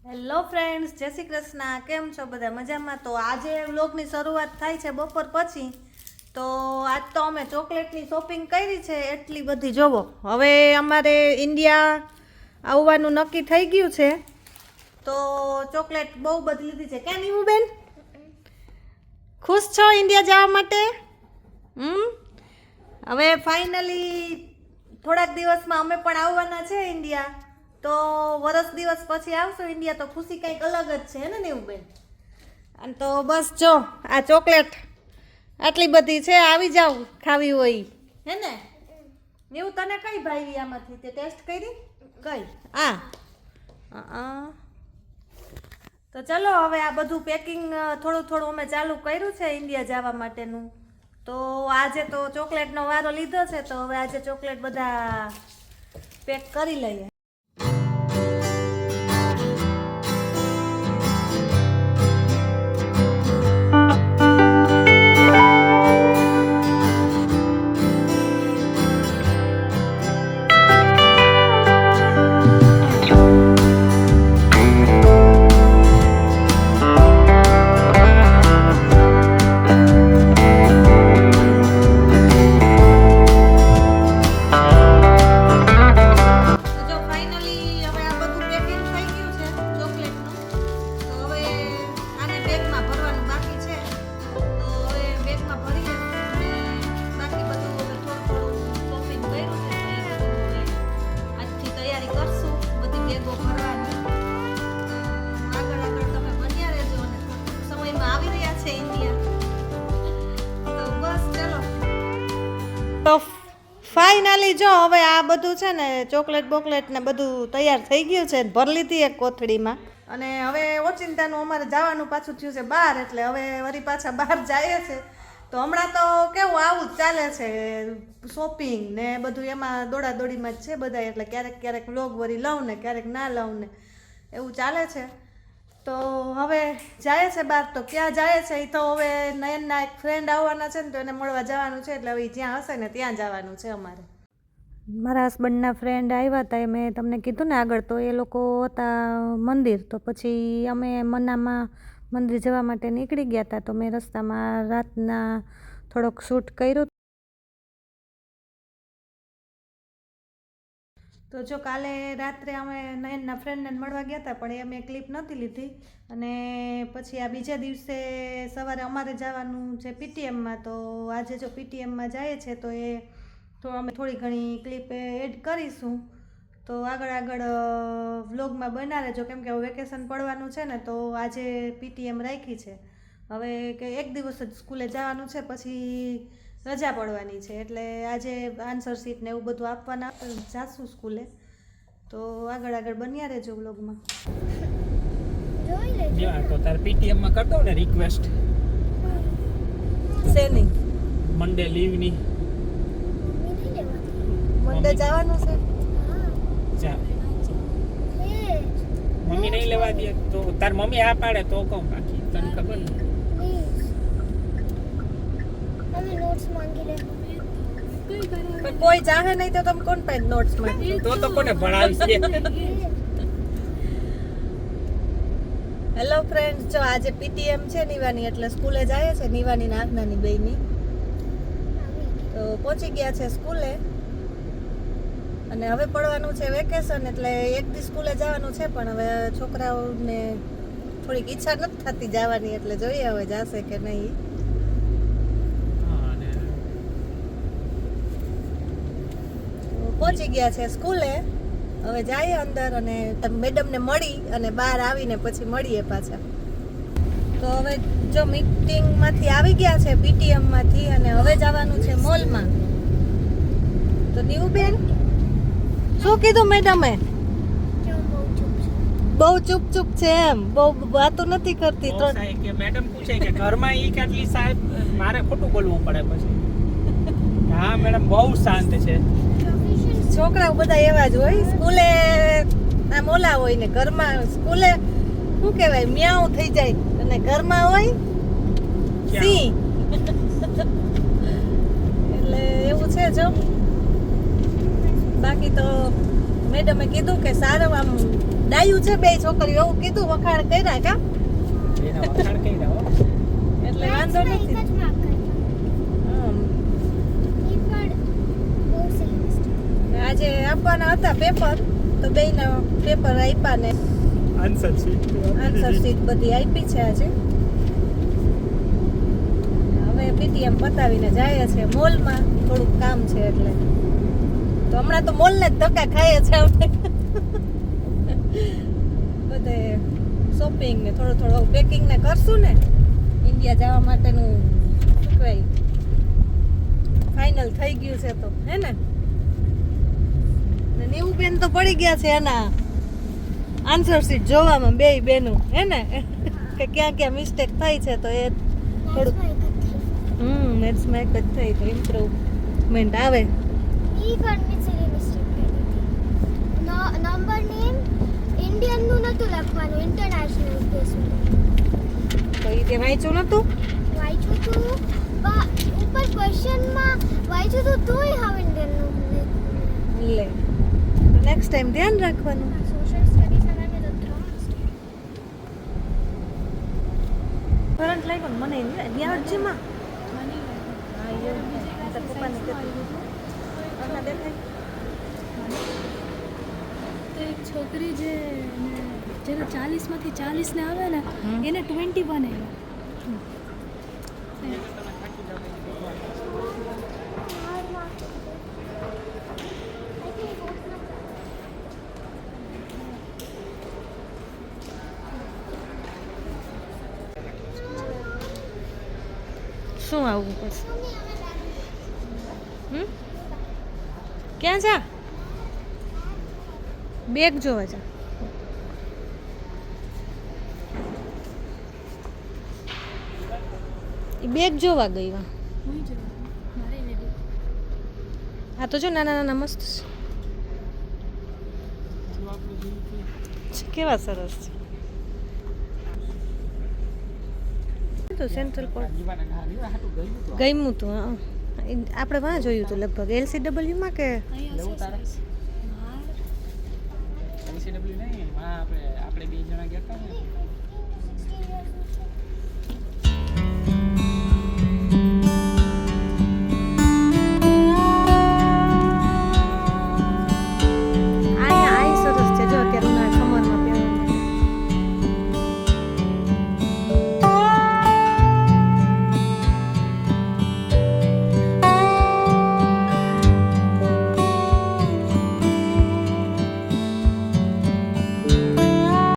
Hello friends, જય શ્રી કૃષ્ણ. કેમ છો બધા? મજામાં? તો આજે વ્લોગની શરૂઆત થાય છે બપોર પછી. તો આજ તો અમે ચોકલેટની શોપિંગ કરી છે એટલી બધી. જોવો, હવે અમારે ઇન્ડિયા આવવાનું નક્કી થઈ ગયું છે. તો ચોકલેટ બહુ બધી લીધી છે. કેમ એવું બેન? ખુશ છો ઇન્ડિયા જવા માટે? હવે ફાઇનલી થોડાક દિવસમાં અમે પણ આવવાના છે ઇન્ડિયા. તો વરસ દિવસ પછી આવશો ઇન્ડિયા તો ખુશી કંઈક અલગ જ છે ને નેવુંબેન? અને તો બસ જો આ ચોકલેટ આટલી બધી છે, આવી જાવ ખાવી હોય હે ને? એવું તને કઈ ભાઈ આમાંથી તે ટેસ્ટ કરી? કઈ તો ચલો હવે આ બધું પેકિંગ થોડું થોડું અમે ચાલુ કર્યું છે ઇન્ડિયા જવા માટેનું. તો આજે તો ચોકલેટનો વારો લીધો છે, તો હવે આજે ચોકલેટ બધા પેક કરી લઈએ. તો ફાઇનલી જો હવે આ બધું છે ને ચોકલેટ બોકલેટ ને બધું તૈયાર થઈ ગયું છે, ભરી લીધી એક કોથળીમાં. અને હવે ઓચિંતાનું અમારે જવાનું પાછું થયું છે બહાર, એટલે હવે વળી પાછા બહાર જાય છે. તો હમણાં તો કેવું આવું જ ચાલે છે, શોપિંગ ને બધું એમાં દોડાદોડીમાં જ છે બધા. એટલે ક્યારેક ક્યારેક વ્લોગ વળી લઉં ને ક્યારેક ના લઉં ને એવું ચાલે છે. તો હવે જાય છે બહાર. તો ક્યાં જાય છે એ તો હવે નયનના એક ફ્રેન્ડ આવવાના છે ને, તો એને મળવા જવાનું છે. એટલે હવે જ્યાં હશે ને ત્યાં જવાનું છે અમારે. મારા હસબન્ડના ફ્રેન્ડ આવ્યા હતા, મેં તમને કીધું ને આગળ. તો એ લોકો હતા મંદિર, તો પછી અમે મનામાં મંદિર જવા માટે નીકળી ગયા હતા. તો મેં રસ્તામાં રાતના થોડોક શૂટ કર્યું. તો જો કાલે રાત્રે અમે નયનના ફ્રેન્ડને મળવા ગયા હતા, પણ એ અમે ક્લિપ નહોતી લીધી. અને પછી આ બીજા દિવસે સવારે અમારે જવાનું છે પીટીએમમાં. તો આજે જો પીટીએમમાં જાય છે, તો એ તો અમે થોડી ઘણી ક્લિપ એડ કરીશું. તો આગળ વ્લોગમાં બના રહેજો, કેમ કે હવે વેકેશન પડવાનું છે ને. તો આજે પીટીએમ રાખી છે. હવે કે એક દિવસ જ સ્કૂલે જવાનું છે, પછી રજા પડવાની છે. એટલે આજે આન્સર શીટ ને એવું બધું આપવાના જાશું સ્કૂલે. તો આગળ બન્યા રહેજો વ્લોગમાં. તો તાર પીટીએમ માં કરતો ને રિક્વેસ્ટ શેની? મંડે લીવ ની. મંડે જવાનું છે. જા મમ્મી નહીં લેવા દે તો તાર મમ્મી આ પાડે તો કહું, બાકી તને ખબર ને. પણ કોઈ જાહે નહીં તો તમે કોણ પાસે નોટ્સ માંગી? તો કોને ભણાવશે? હેલો ફ્રેન્ડ્સ, જો આજે પીટીએમ છે નિવાની, એટલે સ્કૂલે જાય છે નિવાની ને આજ્ઞાની બેયની. તો પહોંચી ગયા છે સ્કૂલે. અને હવે પડવાનું છે વેકેશન, એટલે એક દી સ્કૂલે જવાનું છે. પણ હવે છોકરાઓને થોડીક ઈચ્છા નથી થતી જવાની, એટલે જોઈએ હવે જશે કે નહીં. પહોંચી ગયા છે સ્કૂલે. હવે જઈએ અંદર અને મેડમને મળી અને બહાર આવીને પછી મળીએ પાછા. તો હવે જો મીટિંગમાંથી આવી ગયા છે પીટીએમમાંથી, અને હવે જવાનું છે મોલમાં. તો નીવુબેન શું કીધું મેડમે? બહુ ચૂપ છે એમ, બહુ વાતો નથી કરતી. તો કે મેડમ પૂછે કે ઘરમાં ઈ કેટલી સાહેબ મારે ખોટું બોલવું પડે પછી. હા મેડમ બહુ શાંત છે. છોકરાઓ બધા એવા જ હોય. સ્કૂલે આમ ઓલા હોય ને ઘરમાં સ્કૂલે શું કહેવાય મ્યાઉ થઈ જાય, અને ઘરમાં હોય સિંહ. એટલે એવું છે જો. બાકી તો મેડમે કીધું કે સારું આમ ડાયું છે બે છોકરીઓ એવું કીધું વખાણ કર્યા કા એના વખાણ કર્યા હો. એટલે વાંધો નથી હમ. આજે આપવાના હતા પેપર તો બેયના પેપર આપ્યા ને આન્સર શીટ બધી આપી છે આજે હવે પીટીએમ પતાવીને જાય છે મોલમાં થોડુંક કામ છે એટલે તો હમણાં તો મોલને જ ધક્કા ખાઈએ છે આપણે બધે શોપિંગ ને થોડું પેકિંગ ને કરશું ને ઇન્ડિયા જવા માટેનું શું કહેવાય ફાઇનલ થઈ ગયું છે તો હે ને નેવું બેન તો પડી ગયા છે એના આન્સર શીટ જોવામાં બે બેનું હે ને કે ક્યાં ક્યાં મિસ્ટેક થઈ છે તો એ થોડુંક મેથ્સમાં એક જ થઈ તો ઇમ્પ્રુવમેન્ટ આવે નંબર નેમ ઇન્ડિયન નું નતું લખવાનું ઇન્ટરનેશનલ કેસનું તો એ તે વાંચ્યું નતું વાંચ્યું તું ઉપર ક્વેશ્ચનમાં વાંચ્યું તું તોય હાવ ઇન્ડિયન નું લે નેક્સ્ટ ટાઈમ ધ્યાન રાખવાનું સોશિયલ સ્ટડીઝ અને તો 3 કરંટ લાગ્યો ને મને યાદ છે માં હા યો તો પપ્પાને કહેતી આના દેખાય તો એક છોકરી જેને 40 માંથી 40 ને આવે ને એને 21 આવ્યા શું આવવું પડશે ક્યાં જા બેગ જોવા જા એ બેગ જોવા ગઈ વા હા તો જો નાના નાના મસ્ત છે કેવા સરસ છે તો સેન્ટ્રલ કોર્ટ ગમ્યું હતું હા આપણે વાં જોયું હતું લગભગ LCW માં કે LCW નહીં આપણે બે જણા ગયા હતા ને